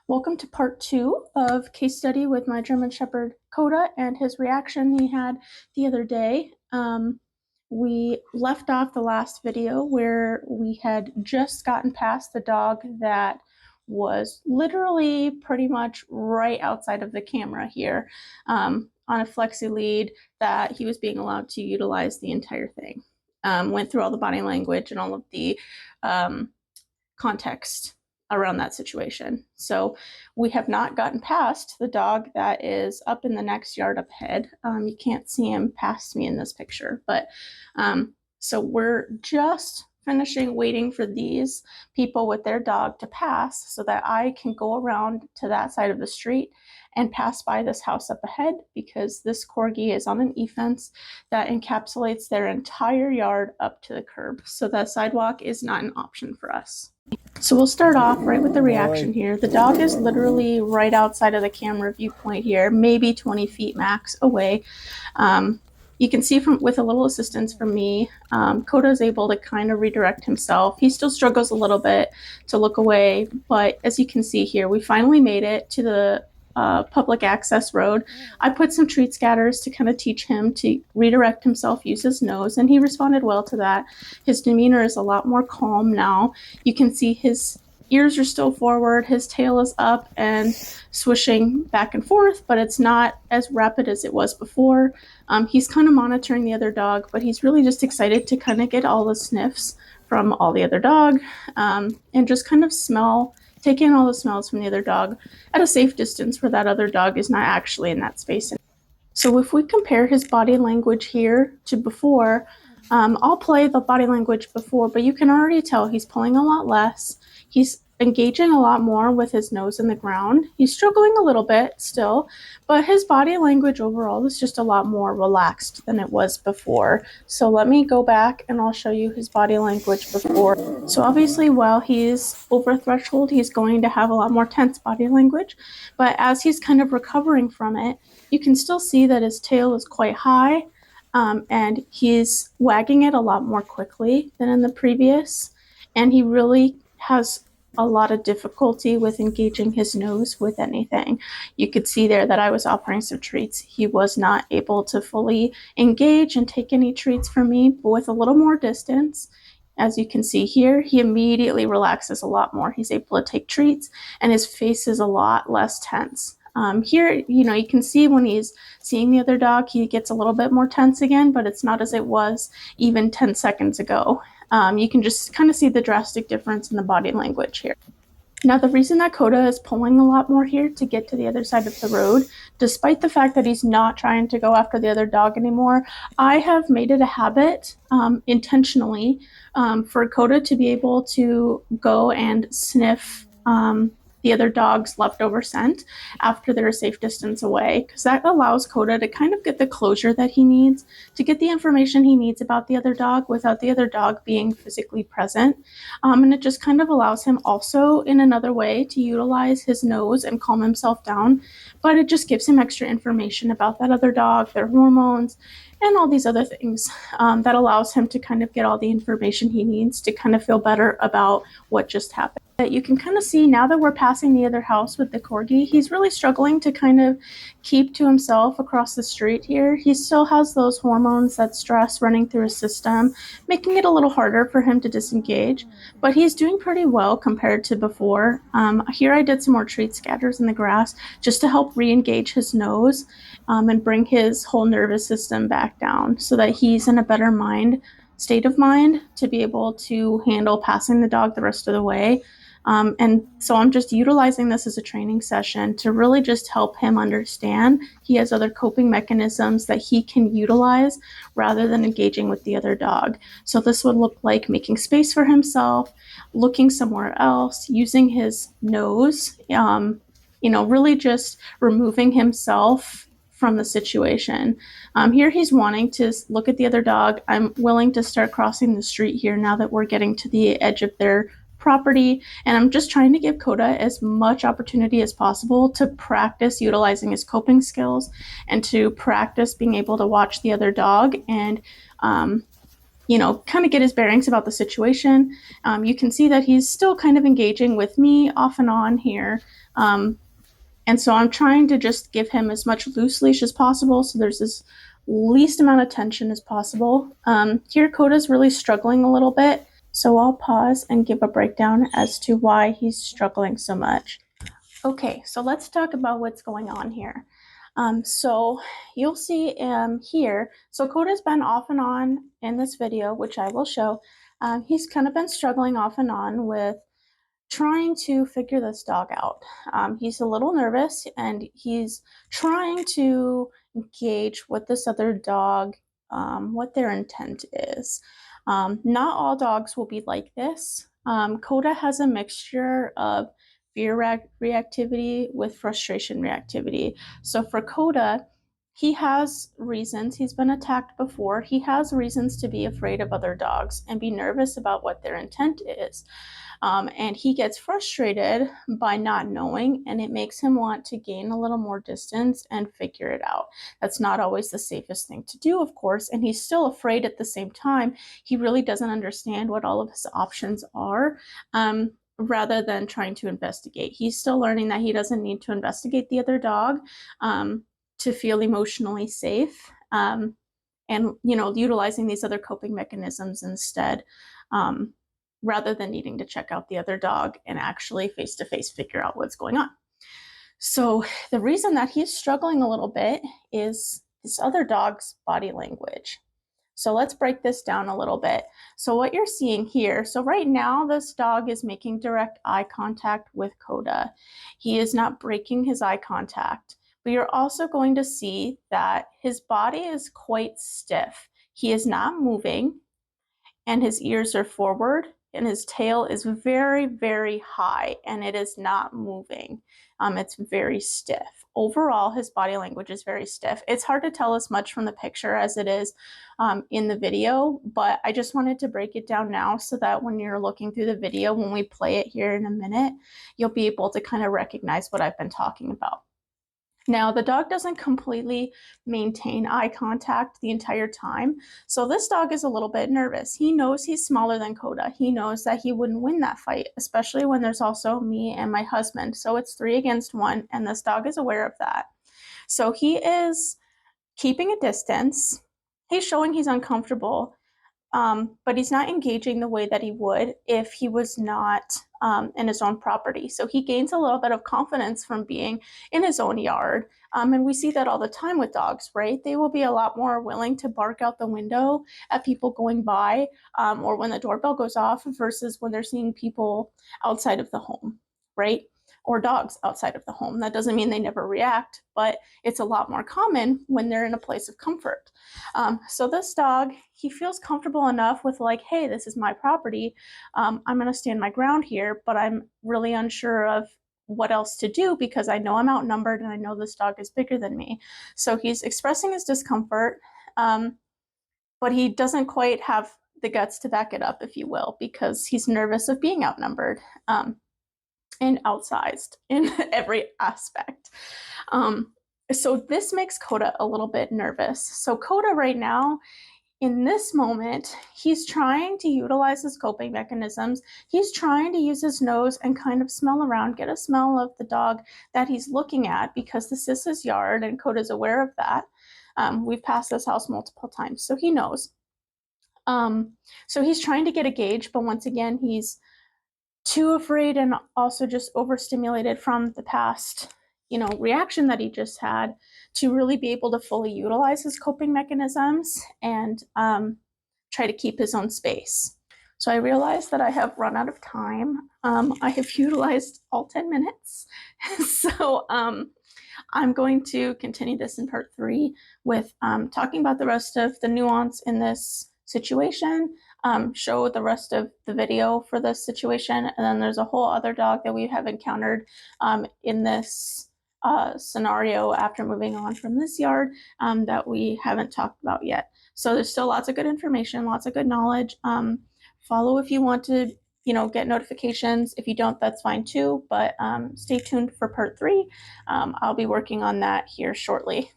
Welcome to part 2 of case study with my German Shepherd Coda and his reaction he had the other day. We left off the last video where we had just gotten past the dog that was literally pretty much right outside of the camera here on a flexi lead that he was being allowed to utilize the entire thing. Went through all the body language and all of the context around that situation. So we have not gotten past the dog that is up in the next yard up ahead. You can't see him past me in this picture, but so we're just finishing waiting for these people with their dog to pass so that I can go around to that side of the street and pass by this house up ahead, because this corgi is on an e-fence that encapsulates their entire yard up to the curb. So the sidewalk is not an option for us. So we'll start off right with the reaction here. The dog is literally right outside of the camera viewpoint here, maybe 20 feet max away. You can see with a little assistance from me, Coda is able to kind of redirect himself. He still struggles a little bit to look away, but as you can see here, we finally made it to the public access road. I put some treat scatters to kind of teach him to redirect himself, use his nose, and he responded well to that. His demeanor is a lot more calm now. You can see his ears are still forward, his tail is up and swishing back and forth, but it's not as rapid as it was before. He's kind of monitoring the other dog, but he's really just excited to kind of get all the sniffs from all the other dog and just kind of take in all the smells from the other dog at a safe distance where that other dog is not actually in that space. So if we compare his body language here to before, I'll play the body language before, but you can already tell he's pulling a lot less. He's engaging a lot more with his nose in the ground. He's struggling a little bit still, but his body language overall is just a lot more relaxed than it was before. So let me go back and I'll show you his body language before. So obviously while he's over threshold, he's going to have a lot more tense body language, but as he's kind of recovering from it, you can still see that his tail is quite high, and he's wagging it a lot more quickly than in the previous, and he really has a lot of difficulty with engaging his nose with anything. You could see there that I was offering some treats. He was not able to fully engage and take any treats from me, but with a little more distance, as you can see here, he immediately relaxes a lot more. He's able to take treats and his face is a lot less tense. Here, you can see when he's seeing the other dog, he gets a little bit more tense again, but it's not as it was even 10 seconds ago. You can just kind of see the drastic difference in the body language here. Now, the reason that Coda is pulling a lot more here to get to the other side of the road, despite the fact that he's not trying to go after the other dog anymore, I have made it a habit intentionally for Coda to be able to go and sniff the other dog's leftover scent after they're a safe distance away, because that allows Coda to kind of get the closure that he needs, to get the information he needs about the other dog without the other dog being physically present. And it just kind of allows him also in another way to utilize his nose and calm himself down, but it just gives him extra information about that other dog, their hormones, and all these other things that allows him to kind of get all the information he needs to kind of feel better about what just happened. You can kind of see now that we're passing the other house with the corgi, he's really struggling to kind of keep to himself across the street here. He still has those hormones, that stress running through his system, making it a little harder for him to disengage, but he's doing pretty well compared to before. Here I did some more treat scatters in the grass just to help re-engage his nose and bring his whole nervous system back down so that he's in a better state of mind to be able to handle passing the dog the rest of the way. And so I'm just utilizing this as a training session to really just help him understand he has other coping mechanisms that he can utilize rather than engaging with the other dog. So this would look like making space for himself, looking somewhere else, using his nose, really just removing himself from the situation. Here he's wanting to look at the other dog. I'm willing to start crossing the street here now that we're getting to the edge of their property, and I'm just trying to give Coda as much opportunity as possible to practice utilizing his coping skills and to practice being able to watch the other dog and kind of get his bearings about the situation. You can see that he's still kind of engaging with me off and on here. And so I'm trying to just give him as much loose leash as possible so there's as least amount of tension as possible. Here, Coda's really struggling a little bit, so I'll pause and give a breakdown as to why he's struggling so much. Okay, so let's talk about what's going on here. So you'll see here, so Coda's been off and on in this video, which I will show. He's kind of been struggling off and on with trying to figure this dog out. He's a little nervous and he's trying to gauge what this other dog, what their intent is. Not all dogs will be like this. Coda has a mixture of fear reactivity with frustration reactivity. So for Coda, he has reasons, he's been attacked before, he has reasons to be afraid of other dogs and be nervous about what their intent is. And he gets frustrated by not knowing, and it makes him want to gain a little more distance and figure it out. That's not always the safest thing to do, of course, and he's still afraid at the same time. He really doesn't understand what all of his options are. Rather than trying to investigate. He's still learning that he doesn't need to investigate the other dog to feel emotionally safe. And utilizing these other coping mechanisms instead, rather than needing to check out the other dog and actually face-to-face figure out what's going on. So the reason that he's struggling a little bit is this other dog's body language. So let's break this down a little bit. So what you're seeing here, so right now this dog is making direct eye contact with Coda. He is not breaking his eye contact, but you're also going to see that his body is quite stiff. He is not moving and his ears are forward and his tail is very, very high and it is not moving. It's very stiff. Overall, his body language is very stiff. It's hard to tell as much from the picture as it is in the video, but I just wanted to break it down now so that when you're looking through the video, when we play it here in a minute, you'll be able to kind of recognize what I've been talking about. Now, the dog doesn't completely maintain eye contact the entire time, so this dog is a little bit nervous. He knows he's smaller than Coda. He knows that he wouldn't win that fight, especially when there's also me and my husband. So it's 3 against 1, and this dog is aware of that. So he is keeping a distance. He's showing he's uncomfortable, but he's not engaging the way that he would if he was not in his own property. So he gains a little bit of confidence from being in his own yard. And we see that all the time with dogs, right? They will be a lot more willing to bark out the window at people going by or when the doorbell goes off versus when they're seeing people outside of the home, right? Or dogs outside of the home. That doesn't mean they never react, but it's a lot more common when they're in a place of comfort. So this dog, he feels comfortable enough with like, hey, this is my property. I'm going to stand my ground here, but I'm really unsure of what else to do because I know I'm outnumbered and I know this dog is bigger than me. So he's expressing his discomfort, but he doesn't quite have the guts to back it up, if you will, because he's nervous of being outnumbered. And outsized in every aspect. So this makes Coda a little bit nervous. So Coda right now, in this moment, he's trying to utilize his coping mechanisms. He's trying to use his nose and kind of smell around, get a smell of the dog that he's looking at because this is his yard and Coda's aware of that. We've passed this house multiple times, so he knows. So he's trying to get a gauge, but once again, he's too afraid and also just overstimulated from the past, reaction that he just had to really be able to fully utilize his coping mechanisms and try to keep his own space. So I realized that I have run out of time. I have utilized all 10 minutes. So I'm going to continue this in part 3 with talking about the rest of the nuance in this situation, show the rest of the video for this situation, and then there's a whole other dog that we have encountered in this scenario after moving on from this yard that we haven't talked about yet. So there's still lots of good information, lots of good knowledge. Follow if you want to get notifications. If you don't, that's fine too, but stay tuned for part 3. I'll be working on that here shortly.